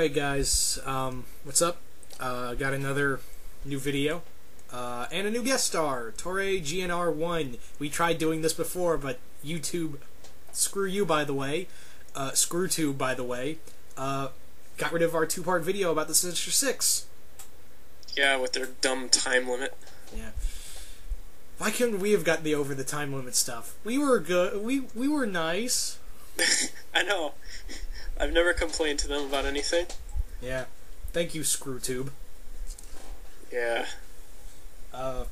Alright guys, what's up? Got another new video, and a new guest star, Torreygnr1. We tried doing this before, but YouTube, screw you by the way, ScrewTube by the way, got rid of our two-part video about the Sinister Six. Yeah, with their dumb time limit. Yeah. Why couldn't we have gotten the over the time limit stuff? We were good, we were nice. I know. I've never complained to them about anything. Yeah. Thank you, ScrewTube. Yeah. But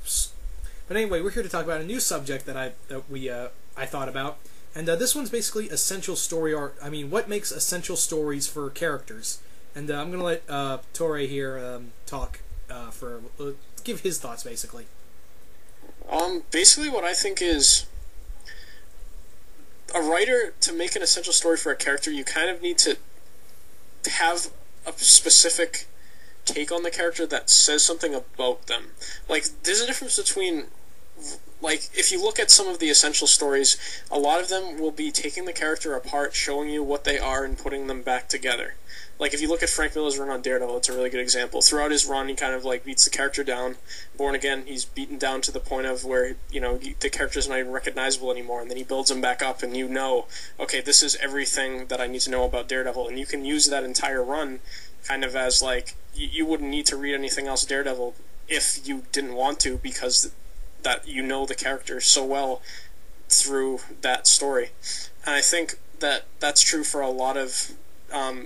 anyway, we're here to talk about a new subject that I thought about, and this one's basically essential story art. I mean, what makes essential stories for characters? And I'm gonna let Torre here talk give his thoughts basically. Basically, what I think is, a writer, to make an essential story for a character, you kind of need to have a specific take on the character that says something about them. Like, there's a difference between, like, if you look at some of the essential stories, a lot of them will be taking the character apart, showing you what they are, and putting them back together. Like, if you look at Frank Miller's run on Daredevil, it's a really good example. Throughout his run, he kind of, like, beats the character down. Born Again, he's beaten down to the point of where, you know, the character's not even recognizable anymore, and then he builds him back up, and you know, okay, this is everything that I need to know about Daredevil, and you can use that entire run kind of as, like, you wouldn't need to read anything else Daredevil if you didn't want to, because that you know the character so well through that story. And I think that that's true for a lot of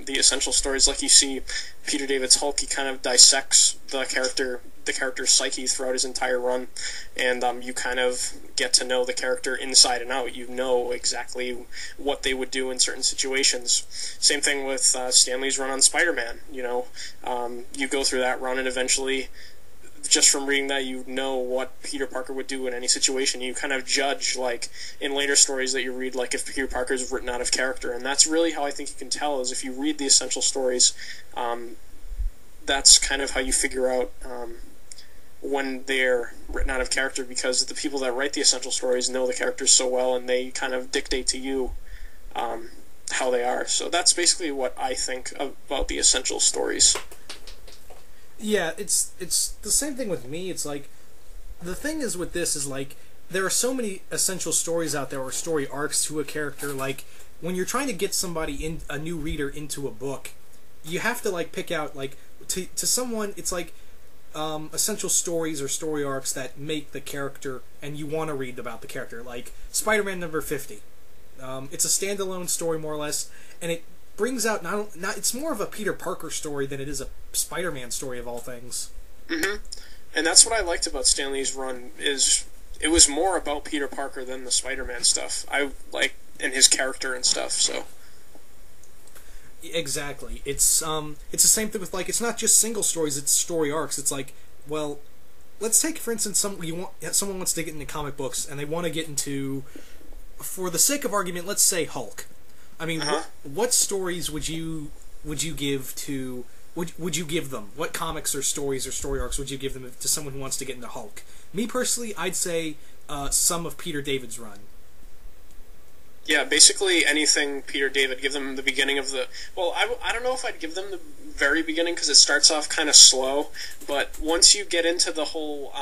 the essential stories. Like, you see Peter David's Hulk, he kind of dissects the character's psyche throughout his entire run, and you kind of get to know the character inside and out. You know exactly what they would do in certain situations. Same thing with Stan Lee's run on Spider-Man. You know, you go through that run, and eventually, just from reading that, you know what Peter Parker would do in any situation. You kind of judge, like, in later stories that you read, like, if Peter Parker's written out of character. And that's really how I think you can tell, is if you read the essential stories, that's kind of how you figure out when they're written out of character, because the people that write the essential stories know the characters so well, and they kind of dictate to you how they are. So that's basically what I think about the essential stories. Yeah, it's the same thing with me. It's like, the thing is with this is, like, there are so many essential stories out there, or story arcs to a character. Like, when you're trying to get somebody, a new reader, into a book, you have to, like, pick out, like, to someone, it's like essential stories or story arcs that make the character, and you want to read about the character. Like Spider-Man number 50. It's a standalone story, more or less, and it brings out it's more of a Peter Parker story than it is a Spider-Man story, of all things. Mm-hmm. And that's what I liked about Stan Lee's run, is it was more about Peter Parker than the Spider-Man stuff. I like, and his character and stuff, so. Exactly. It's the same thing with, like, it's not just single stories, it's story arcs. It's like, well, let's take, for instance, someone wants to get into comic books, and they want to get into, for the sake of argument, let's say Hulk. I mean, what stories would you give to... Would you give them? What comics or stories or story arcs would you give them to someone who wants to get into Hulk? Me, personally, I'd say some of Peter David's run. Yeah, basically anything Peter David. Give them the beginning of the... Well, I don't know if I'd give them the very beginning, because it starts off kind of slow, but once you get into the whole...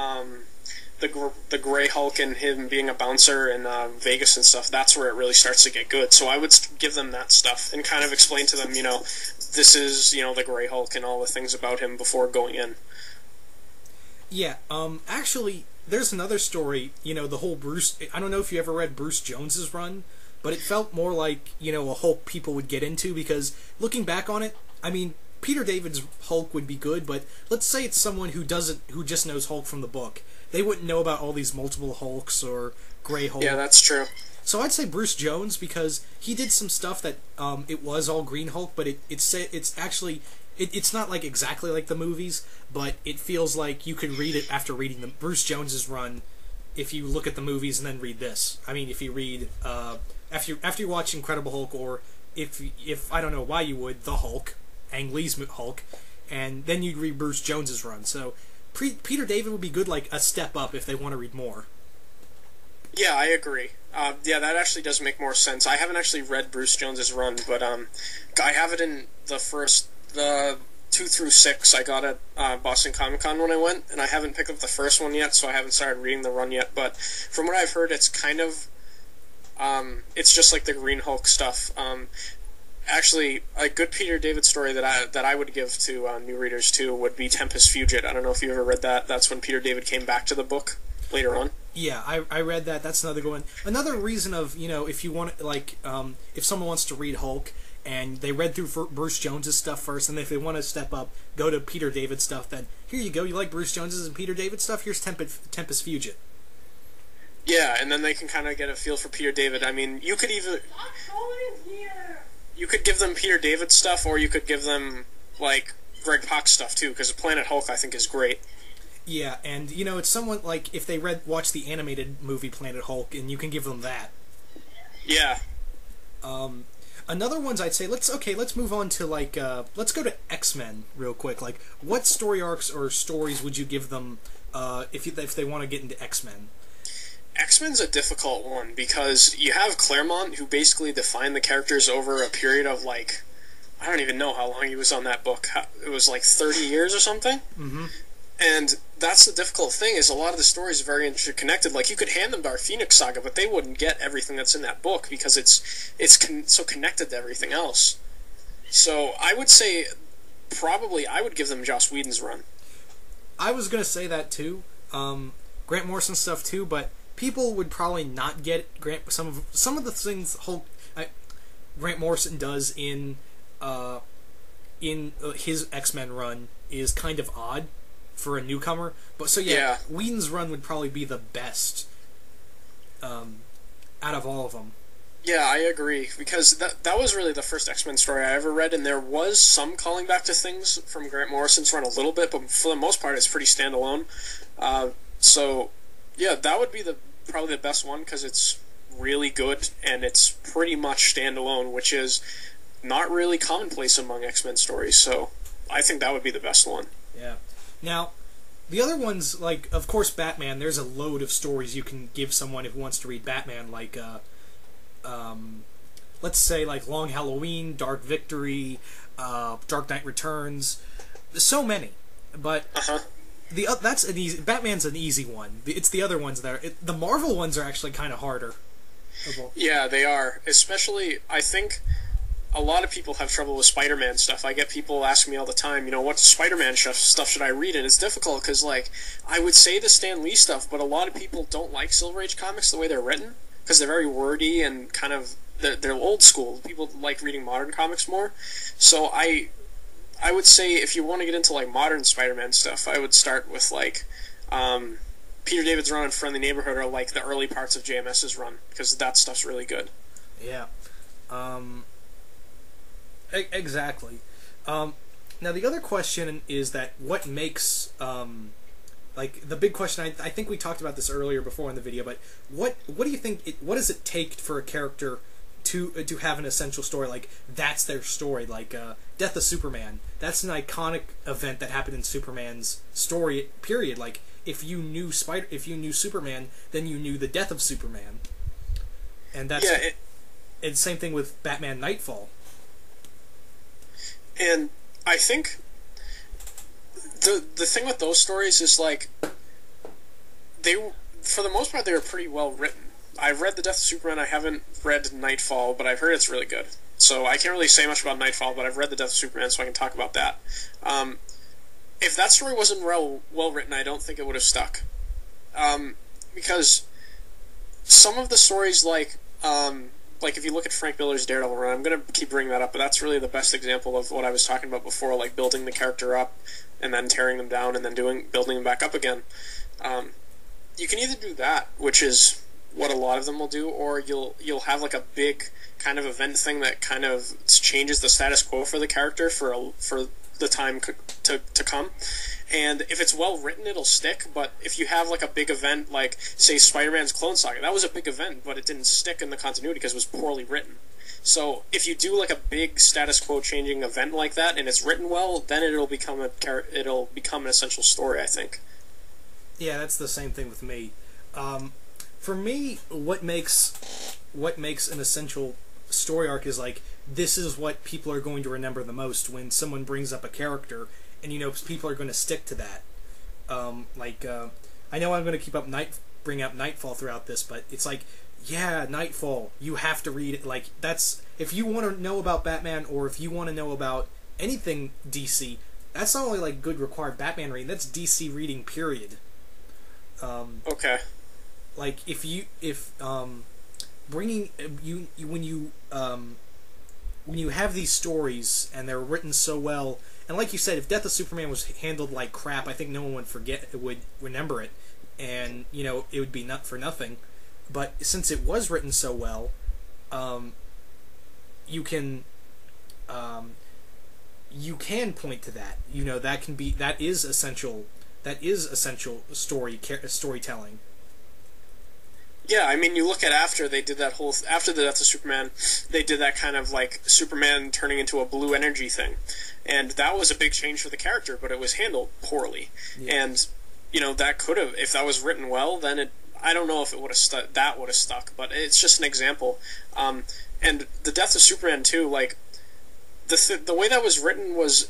the Grey Hulk and him being a bouncer in Vegas and stuff, that's where it really starts to get good. So I would give them that stuff and kind of explain to them, you know, this is, you know, the Grey Hulk and all the things about him before going in. Yeah, actually, there's another story, you know, the whole Bruce... I don't know if you ever read Bruce Jones's run, but it felt more like, you know, a Hulk people would get into, because looking back on it, I mean, Peter David's Hulk would be good, but let's say it's someone who just knows Hulk from the book. They wouldn't know about all these multiple Hulks or Grey Hulk. Yeah, that's true. So I'd say Bruce Jones, because he did some stuff that it was all Green Hulk, but it's actually it's not like exactly like the movies, but it feels like you could read it after reading the Bruce Jones's run. If you look at the movies and then read this, I mean, if you read after you watch Incredible Hulk, or if I don't know why you would, The Hulk, Ang Lee's Hulk, and then you'd read Bruce Jones's run. So Peter David would be good, like a step up if they want to read more. Yeah, I agree. Yeah, that actually does make more sense. I haven't actually read Bruce Jones's run, but I have it in the first the 2 through 6 I got at Boston Comic Con when I went, and I haven't picked up the first one yet, so I haven't started reading the run yet. But from what I've heard, it's kind of it's just like the Green Hulk stuff. Actually, a good Peter David story that I would give to new readers too would be Tempest Fugit. I don't know if you ever read that. That's when Peter David came back to the book later on. Yeah, I read that. That's another good one. Another reason of, if you want, like, if someone wants to read Hulk and they read through Bruce Jones's stuff first, and if they want to step up, go to Peter David stuff, then here you go. You like Bruce Jones's and Peter David stuff? Here's Tempest Fugit. Yeah, and then they can kind of get a feel for Peter David. I mean, you could give them Peter David stuff, or you could give them, like, Greg Pak stuff, too, because Planet Hulk, I think, is great. Yeah, and, it's somewhat like if they watched the animated movie Planet Hulk, and you can give them that. Yeah. Another ones I'd say, let's move on to, like, let's go to X-Men real quick. Like, what story arcs or stories would you give them if they want to get into X-Men? X-Men's a difficult one, because you have Claremont, who basically defined the characters over a period of, like, I don't even know how long he was on that book. It was, like, 30 years or something? Mm-hmm. And that's the difficult thing, is a lot of the stories are very interconnected. Like, you could hand them Dark Phoenix Saga, but they wouldn't get everything that's in that book, because it's so connected to everything else. So, I would say, probably, I would give them Joss Whedon's run. I was going to say that, too. Grant Morrison stuff, too, but people would probably not get some of the things Grant Morrison does in his X-Men run is kind of odd for a newcomer. But so yeah, Whedon's run would probably be the best out of all of them. Yeah, I agree, because that was really the first X-Men story I ever read, and there was some calling back to things from Grant Morrison's run a little bit, but for the most part it's pretty standalone. So yeah, that would be probably the best one, because it's really good, and it's pretty much standalone, which is not really commonplace among X-Men stories, so I think that would be the best one. Yeah. Now, the other ones, like, of course, Batman, there's a load of stories you can give someone who wants to read Batman, like, let's say, like, Long Halloween, Dark Victory, Dark Knight Returns, so many, but... That's an easy. Batman's an easy one. It's the other ones that the Marvel ones are actually kind of harder. Yeah, they are. Especially, I think a lot of people have trouble with Spider-Man stuff. I get people asking me all the time, what Spider-Man stuff should I read? And it's difficult because, like, I would say the Stan Lee stuff, but a lot of people don't like Silver Age comics the way they're written, because they're very wordy and kind of they're old school. People like reading modern comics more. So I would say if you want to get into, like, modern Spider-Man stuff, I would start with, like, Peter David's run in Friendly Neighborhood, or, like, the early parts of JMS's run, because that stuff's really good. Yeah. Exactly. Now, the other question is that what makes, like, the big question, I think we talked about this earlier before in the video, but what do you think, what does it take for a character to have an essential story? Like, that's their story, like, Death of Superman. That's an iconic event that happened in Superman's story, period. Like, if you knew Superman, then you knew the death of Superman. And that's... Yeah, it's the same thing with Batman Nightfall. And I think the thing with those stories is, like, for the most part, they were pretty well written. I've read The Death of Superman. I haven't read Nightfall, but I've heard it's really good. So I can't really say much about Nightfall, but I've read The Death of Superman, so I can talk about that. If that story wasn't well written, I don't think it would have stuck. Because some of the stories, like if you look at Frank Miller's Daredevil run, I'm going to keep bringing that up, but that's really the best example of what I was talking about before, like building the character up and then tearing them down and then building them back up again. You can either do that, which is what a lot of them will do, or you'll have, like, a big kind of event thing that kind of changes the status quo for the character for the time to come. And if it's well written, it'll stick. But if you have, like, a big event, like, say, Spider-Man's Clone Saga, that was a big event, but it didn't stick in the continuity because it was poorly written. So if you do, like, a big status quo changing event like that and it's written well, then it'll become an essential story, I think. Yeah, that's the same thing with me. For me, what makes an essential story arc is like, this is what people are going to remember the most when someone brings up a character, and you know people are going to stick to that. I know I'm going to keep up bring up Nightfall throughout this, but it's like, yeah, Nightfall, you have to read it. Like, that's, if you want to know about Batman, or if you want to know about anything DC, that's not only like good required Batman reading, that's DC reading, period. Okay. Like, bringing when you have these stories and they're written so well, and like you said, if Death of Superman was handled like crap, I think no one would remember it, and you know it would be not for nothing. But since it was written so well, you can point to that. You know, that is essential storytelling. Yeah, I mean, you look at after they did that after the Death of Superman, they did that kind of like Superman turning into a blue energy thing, and that was a big change for the character, but it was handled poorly. Yeah. And you know, that could have, if that was written well, then I don't know if it would have stuck, but it's just an example. And the Death of Superman too, like the way that was written was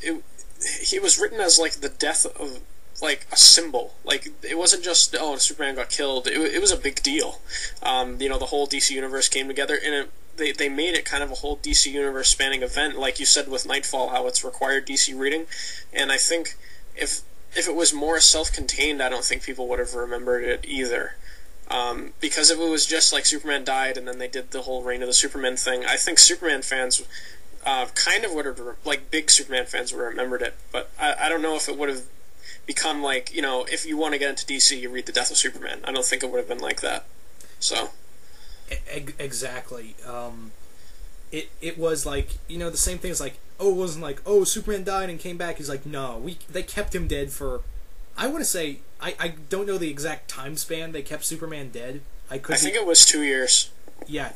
he was written as like the death of, like, a symbol. Like, it wasn't just, oh, Superman got killed. It was a big deal. You know, the whole DC universe came together, and they made it kind of a whole DC universe spanning event, like you said with Nightfall, how it's required DC reading. And I think if it was more self-contained, I don't think people would have remembered it either. Because if it was just like Superman died and then they did the whole Reign of the Superman thing, I think Superman fans kind of would have, like, big Superman fans would have remembered it. But I don't know if it would have become like, you know, if you want to get into DC, you read The Death of Superman. I don't think it would have been like that. So exactly. It was like, you know, the same thing as like, oh, it wasn't like, oh, Superman died and came back. He's like, no, they kept him dead for, I want to say, I don't know the exact time span they kept Superman dead. I think it was 2 years. Yeah.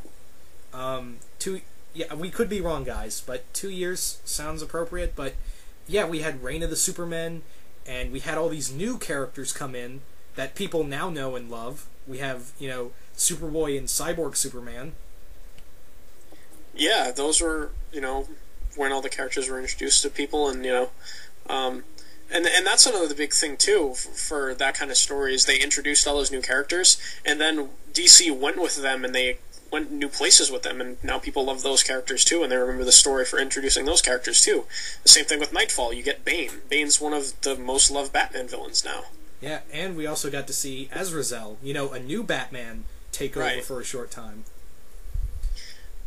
Yeah, we could be wrong, guys, but 2 years sounds appropriate. But yeah, we had Reign of the Supermen, and we had all these new characters come in that people now know and love. We have, you know, Superboy and Cyborg Superman. Yeah, those were, you know, when all the characters were introduced to people, and, you know, and that's another big thing, too, for that kind of story, is they introduced all those new characters, and then DC went with them, and they went new places with them, and now people love those characters too, and they remember the story for introducing those characters too. The same thing with Nightfall. You get Bane. Bane's one of the most loved Batman villains now. Yeah, and we also got to see Azrael, you know, a new Batman take over for a short time.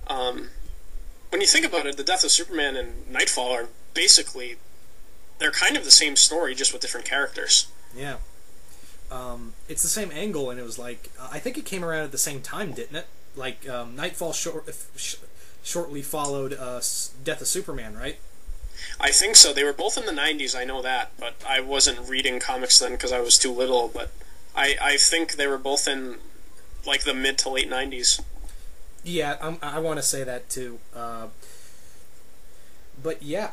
When you think about it, the Death of Superman and Nightfall are basically, they're kind of the same story, just with different characters. Yeah. It's the same angle, and it was like, I think it came around at the same time, didn't it? Like, Nightfall shortly followed Death of Superman, right? I think so. They were both in the 90s, I know that, but I wasn't reading comics then because I was too little, but I think they were both in, like, the mid to late 90s. Yeah, I want to say that, too. But, yeah,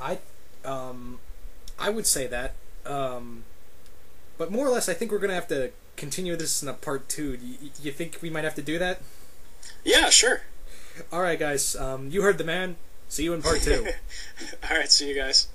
I would say that. But more or less, I think we're going to have to continue this in a part 2. Do you think we might have to do that? Yeah, sure. Alright, guys. You heard the man. See you in part 2. Alright, see you guys.